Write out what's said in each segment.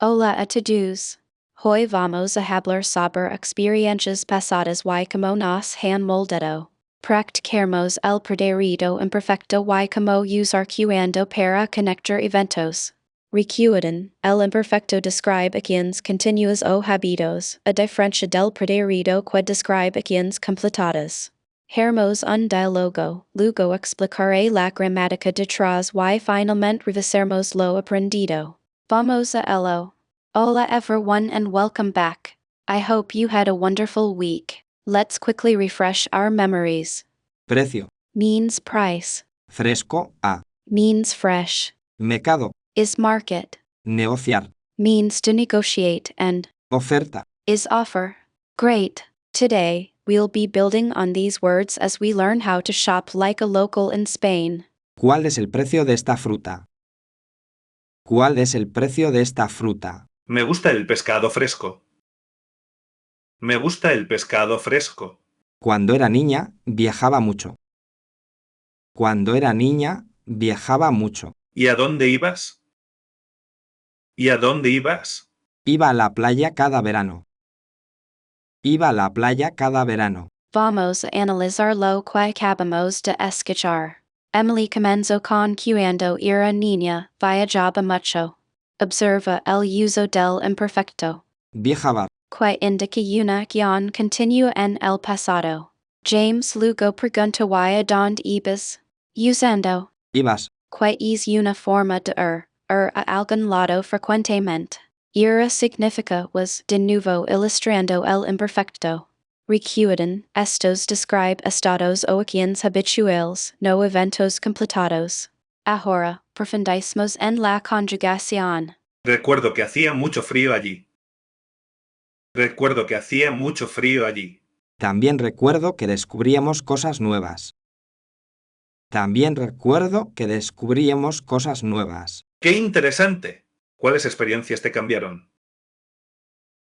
Hola a todos. Hoy vamos a hablar sobre experiencias pasadas y como nos han moldado. Practicaremos el pretérito imperfecto y como usar cuando para conectar eventos. Recuerdo, el imperfecto describe acciones continuas o hábitos, a diferencia del pretérito que describe acciones completadas. Haremos un diálogo, luego explicaré la gramática detrás y finalmente revisaremos lo aprendido. Vamos a ello. Hola everyone and welcome back. I hope you had a wonderful week. Let's quickly refresh our memories. Precio. Means price. Fresco a. Means fresh. Mercado. Is market. Negociar. Means to negotiate and Oferta. is offer. Great. Today, we'll be building on these words as we learn how to shop like a local in Spain. ¿Cuál es el precio de esta fruta? ¿Cuál es el precio de esta fruta? Me gusta el pescado fresco. Me gusta el pescado fresco. Cuando era niña, viajaba mucho. Cuando era niña, viajaba mucho. ¿Y a dónde ibas? ¿Y a dónde ibas? Iba a la playa cada verano. Iba a la playa cada verano. Vamos a analizar lo que acabamos de escuchar. Emily comenzó con cuando era niña, viajaba mucho. Observa el uso del imperfecto, Viajaba. que indica una acción continua en el pasado. James luego pregunta y a dónde ibas, usando, Ibas. que es una forma de a algún lado frecuentemente. Era significa was de nuevo ilustrando el imperfecto. Recuerden, estos describe estados o acciones habituales, no eventos completados. Ahora, profundizamos en la conjugación. Recuerdo que hacía mucho frío allí. Recuerdo que hacía mucho frío allí. También recuerdo que descubríamos cosas nuevas. También recuerdo que descubríamos cosas nuevas. ¡Qué interesante! ¿Cuáles experiencias te cambiaron?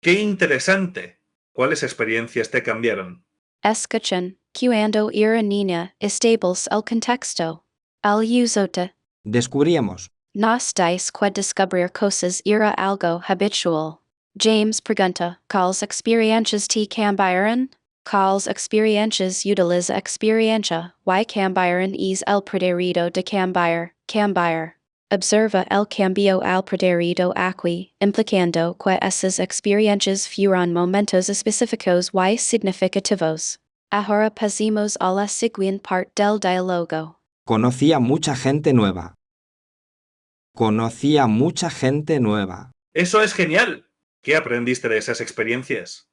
¡Qué interesante! ¿Cuáles experiencias te cambiaron? Escuchen, cuando era niña, estables el contexto. El uso de Descubríamos. nos dice que descubrir cosas era algo habitual. James pregunta, ¿cuáles experiencias te cambiaron? ¿Cuáles experiencias utiliza experiencia? Y cambiaron es el pretérito de cambiar. Observa el cambio al pretérito aquí, implicando que esas experiencias fueron momentos específicos y significativos. Ahora pasemos a la siguiente parte del diálogo. Conocí a mucha gente nueva. Conocí a mucha gente nueva. ¡Eso es genial! ¿Qué aprendiste de esas experiencias?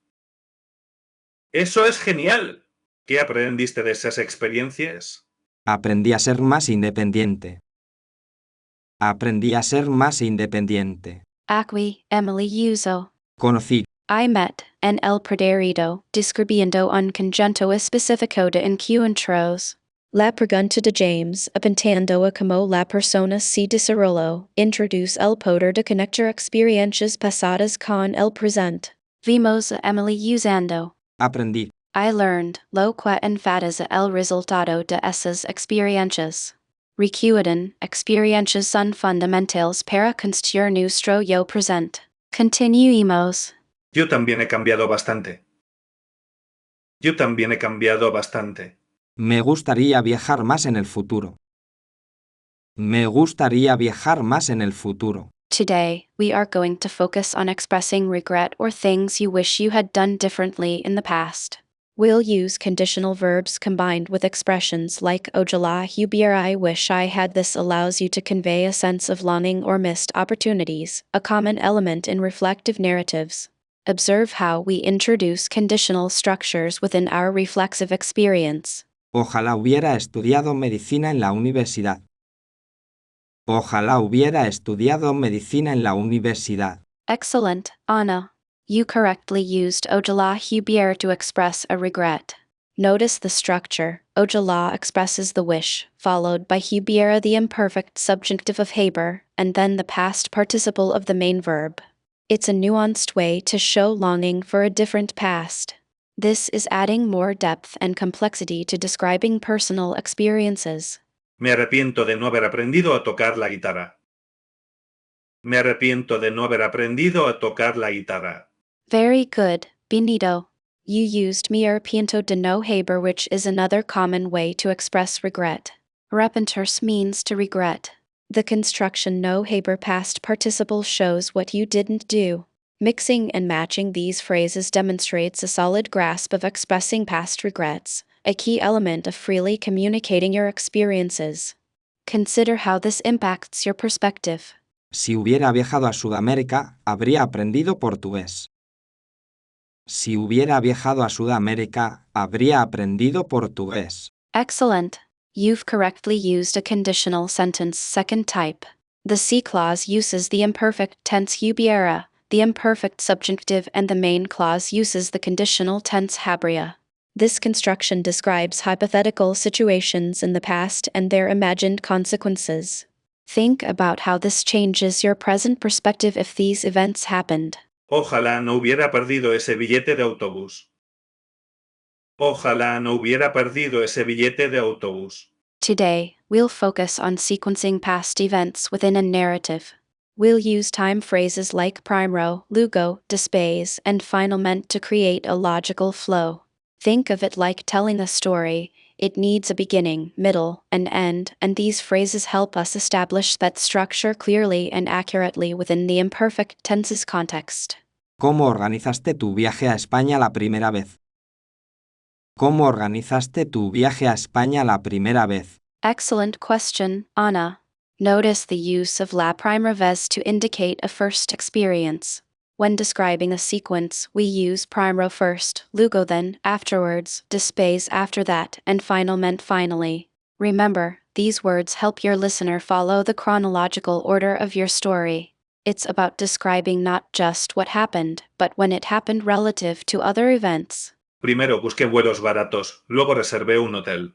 ¡Eso es genial! ¿Qué aprendiste de esas experiencias? Aprendí a ser más independiente. Aprendí a ser más independiente. Aquí, Emily usó. Conocí. I met, en el pretérito, describiendo un conjunto específico de encuentros. La pregunta de James, apuntando a cómo la persona se desarrolló, introduce el poder de conectar experiencias pasadas con el presente. Vimos a Emily usando. Aprendí. I learned, lo que enfatiza el resultado de esas experiencias. Recuerden, experiencias son fundamentales para construir nuestro yo presente. Continuemos. Yo también he cambiado bastante. Yo también he cambiado bastante. Me gustaría viajar más en el futuro. Me gustaría viajar más en el futuro. Today, we are going to focus on expressing regret or things you wish you had done differently in the past. We'll use conditional verbs combined with expressions like Ojalá, hubiera, I wish I had. This allows you to convey a sense of longing or missed opportunities, a common element in reflective narratives. Observe how we introduce conditional structures within our reflexive experience. Ojalá hubiera estudiado medicina en la universidad. Ojalá hubiera estudiado medicina en la universidad. Excellent, Anna. You correctly used Ojalá hubiera to express a regret. Notice the structure. Ojalá expresses the wish, followed by hubiera the imperfect subjunctive of haber, and then the past participle of the main verb. It's a nuanced way to show longing for a different past. This is adding more depth and complexity to describing personal experiences. Me arrepiento de no haber aprendido a tocar la guitarra. Me arrepiento de no haber aprendido a tocar la guitarra. Very good, Benito. You used me arrepiento de no haber, which is another common way to express regret. Arrepentirse means to regret. The construction no haber past participle shows what you didn't do. Mixing and matching these phrases demonstrates a solid grasp of expressing past regrets, a key element of freely communicating your experiences. Consider how this impacts your perspective. Si hubiera viajado a Sudamérica, habría aprendido portugués. Si hubiera viajado a Sudamérica, habría aprendido portugués. Excellent. You've correctly used a conditional sentence second type. The C clause uses the imperfect tense hubiera, the imperfect subjunctive, and the main clause uses the conditional tense habría. This construction describes hypothetical situations in the past and their imagined consequences. Think about how this changes your present perspective if these events happened. Ojalá no hubiera perdido ese billete de autobús. Ojalá no hubiera perdido ese billete de autobús. Today, we'll focus on sequencing past events within a narrative. We'll use time phrases like primero, luego, después, and finalmente to create a logical flow. Think of it like telling a story. It needs a beginning, middle, and end, and these phrases help us establish that structure clearly and accurately within the imperfect tenses context. ¿Cómo organizaste tu viaje a España la primera vez? ¿Cómo organizaste tu viaje a España la primera vez? Excellent question, Anna. Notice the use of la primera vez to indicate a first experience. When describing a sequence, we use primero first, luego then, afterwards, después after that, and finalmente finally. Remember, these words help your listener follow the chronological order of your story. It's about describing not just what happened, but when it happened relative to other events. Primero busqué vuelos baratos, luego reservé un hotel.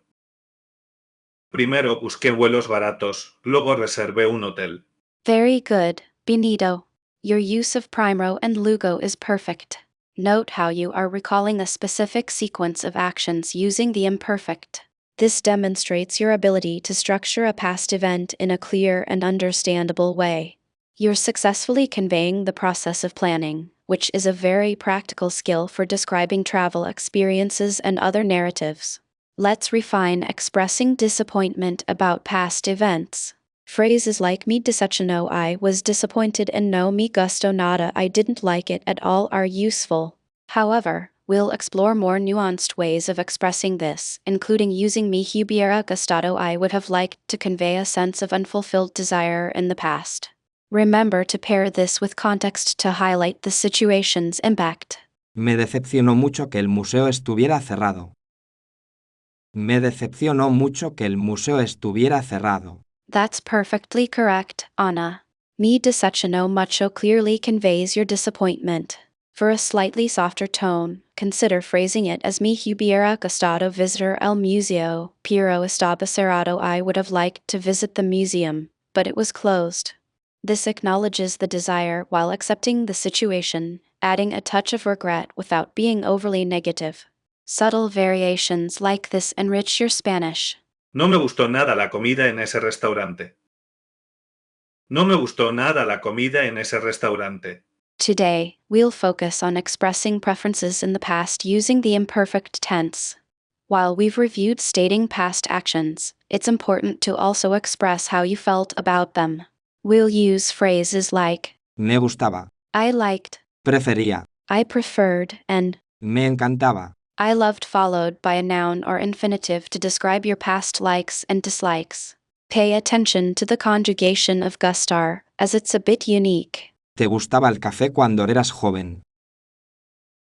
Primero busqué vuelos baratos, luego reservé un hotel. Very good, Benito. Your use of primero and luego is perfect. Note how you are recalling a specific sequence of actions using the imperfect. This demonstrates your ability to structure a past event in a clear and understandable way. You're successfully conveying the process of planning, which is a very practical skill for describing travel experiences and other narratives. Let's refine expressing disappointment about past events. Phrases like me decepcionó, I was disappointed, and no me gustó nada, I didn't like it at all are useful. However, we'll explore more nuanced ways of expressing this, including using me hubiera gustado, I would have liked, to convey a sense of unfulfilled desire in the past. Remember to pair this with context to highlight the situation's impact. Me decepcionó mucho que el museo estuviera cerrado. Me decepcionó mucho que el museo estuviera cerrado. That's perfectly correct, Anna. Me decepcionó mucho clearly conveys your disappointment. For a slightly softer tone, consider phrasing it as me hubiera gustado visitar el museo, pero estaba cerrado, I would have liked to visit the museum, but it was closed. This acknowledges the desire while accepting the situation, adding a touch of regret without being overly negative. Subtle variations like this enrich your Spanish. No me gustó nada la comida en ese restaurante. No me gustó nada la comida en ese restaurante. Today, we'll focus on expressing preferences in the past using the imperfect tense. While we've reviewed stating past actions, it's important to also express how you felt about them. We'll use phrases like Me gustaba. I liked, Prefería. I preferred, and Me encantaba. I loved, followed by a noun or infinitive to describe your past likes and dislikes. Pay attention to the conjugation of gustar, as it's a bit unique. ¿Te gustaba el café cuando eras joven?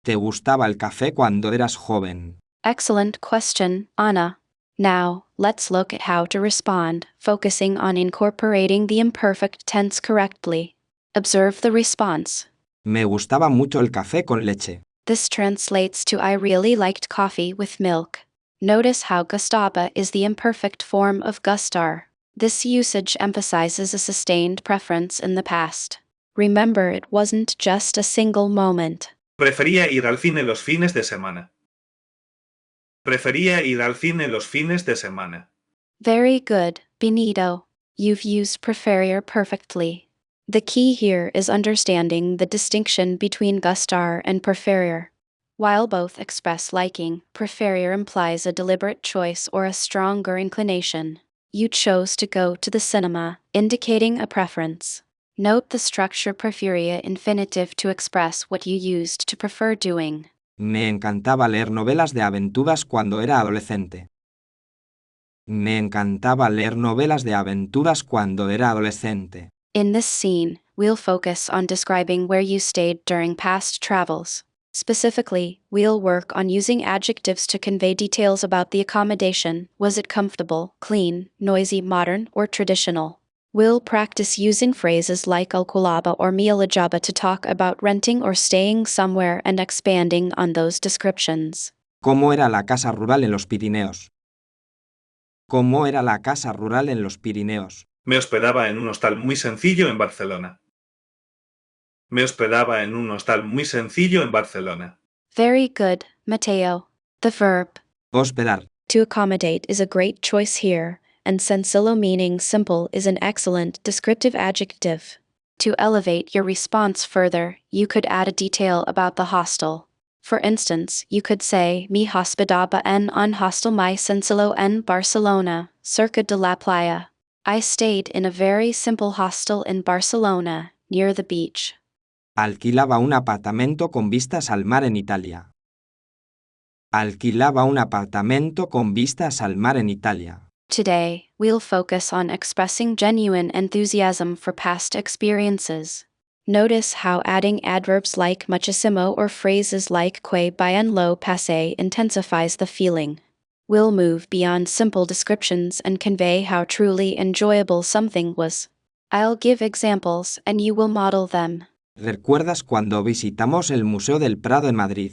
¿Te gustaba el café cuando eras joven? Excellent question, Anna. Now, let's look at how to respond, focusing on incorporating the imperfect tense correctly. Observe the response. Me gustaba mucho el café con leche. This translates to I really liked coffee with milk. Notice how gustaba is the imperfect form of gustar. This usage emphasizes a sustained preference in the past. Remember, it wasn't just a single moment. Prefería ir al cine los fines de semana. Prefería ir al cine los fines de semana. Very good, Benito. You've used preferir perfectly. The key here is understanding the distinction between gustar and preferir. While both express liking, preferir implies a deliberate choice or a stronger inclination. You chose to go to the cinema, indicating a preference. Note the structure preferia infinitive to express what you used to prefer doing. Me encantaba leer novelas de aventuras cuando era adolescente. Me encantaba leer novelas de aventuras cuando era adolescente. In this scene, we'll focus on describing where you stayed during past travels. Specifically, we'll work on using adjectives to convey details about the accommodation. Was it comfortable, clean, noisy, modern, or traditional? We'll practice using phrases like alkulaba or mialajaba to talk about renting or staying somewhere and expanding on those descriptions. ¿Cómo era la casa rural en los Pirineos? ¿Cómo era la casa rural en los Pirineos? Me hospedaba en un hostal muy sencillo en Barcelona. Me hospedaba en un hostal muy sencillo en Barcelona. Very good, Mateo. The verb Hospedar. to accommodate is a great choice here, and sencillo meaning simple is an excellent descriptive adjective. To elevate your response further, you could add a detail about the hostel. For instance, you could say, Mi hospedaba en un hostel muy sencillo en Barcelona, cerca de la playa. I stayed in a very simple hostel in Barcelona, near the beach. Alquilaba un apartamento con vistas al mar en Italia. Alquilaba un apartamento con vistas al mar en Italia. Today, we'll focus on expressing genuine enthusiasm for past experiences. Notice how adding adverbs like muchísimo or phrases like que bien lo pasé intensifies the feeling. We'll move beyond simple descriptions and convey how truly enjoyable something was. I'll give examples and you will model them. ¿Recuerdas cuando visitamos el Museo del Prado en Madrid?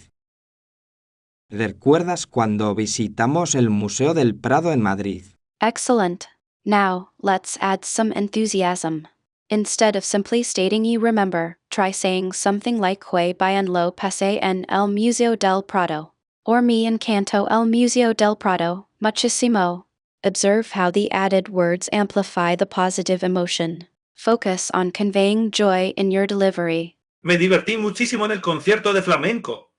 ¿Recuerdas cuando visitamos el Museo del Prado en Madrid? Excellent. Now, let's add some enthusiasm. Instead of simply stating you remember, try saying something like que bien lo pasé en el Museo del Prado. Or me encantó el Museo del Prado, muchísimo. Observe how the added words amplify the positive emotion. Focus on conveying joy in your delivery. Me divertí muchísimo en el concierto de flamenco.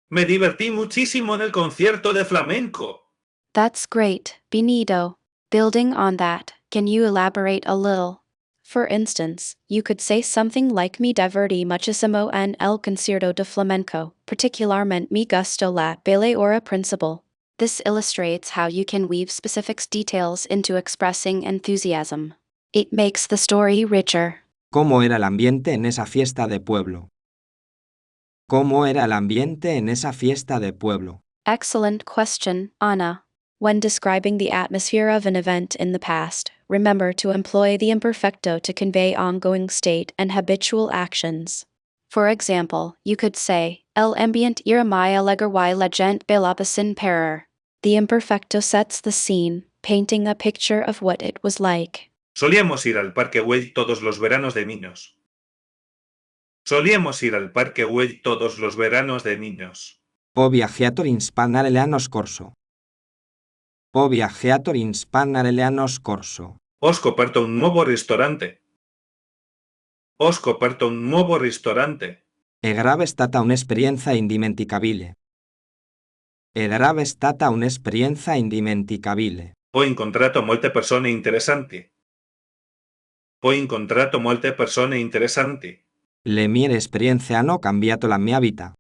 Me divertí muchísimo en el concierto de flamenco. That's great, Benito. Building on that, can you elaborate a little? For instance, you could say something like Me divertí muchísimo en el concierto de flamenco, particularmente me gustó la bella hora principal. This illustrates how you can weave specific details into expressing enthusiasm. It makes the story richer. ¿Cómo era el ambiente en esa fiesta de pueblo? ¿Cómo era el ambiente en esa fiesta de pueblo? Excellent question, Anna. When describing the atmosphere of an event in the past, remember to employ the imperfecto to convey ongoing state and habitual actions. For example, you could say, El ambiente era muy alegre y la gente bailaba sin parar. The imperfecto sets the scene, painting a picture of what it was like. Solíamos ir al Parque Güell todos los veranos de niños. Solíamos ir al Parque Güell todos los veranos de niños. Ho viaggiato in Spagna scorso. Ho viaggiato in Spagna scorso. Ho scoperto un nuovo ristorante. Ho scoperto un nuovo ristorante. E grave stata un'esperienza indimenticabile. E grave stata un'esperienza indimenticabile. Ho incontrato molte persone interessanti. Ho incontrato molte persone interessanti. Le mie esperienze hanno cambiato la mia vita.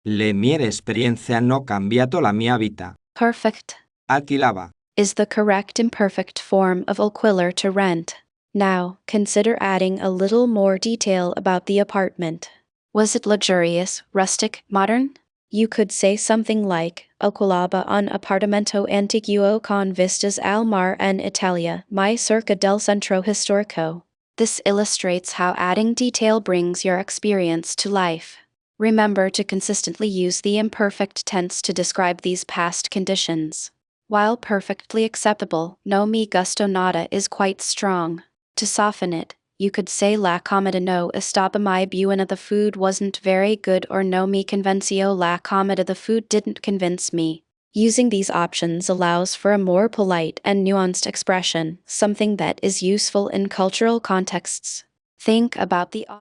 Le mie esperienze hanno cambiato la mia vita. Perfect Alquilaba. is the correct imperfect form of alquiler to rent. Now, consider adding a little more detail about the apartment. Was it luxurious, rustic, modern? You could say something like, Alquilaba un apartamento antiguo con vistas al mar en Italia, muy cerca del centro histórico. This illustrates how adding detail brings your experience to life. Remember to consistently use the imperfect tense to describe these past conditions. While perfectly acceptable, no me gusto nada is quite strong. To soften it, you could say la comida no estaba muy buena, the food wasn't very good, or no me convenció la comida, the food didn't convince me. Using these options allows for a more polite and nuanced expression, something that is useful in cultural contexts. Think about the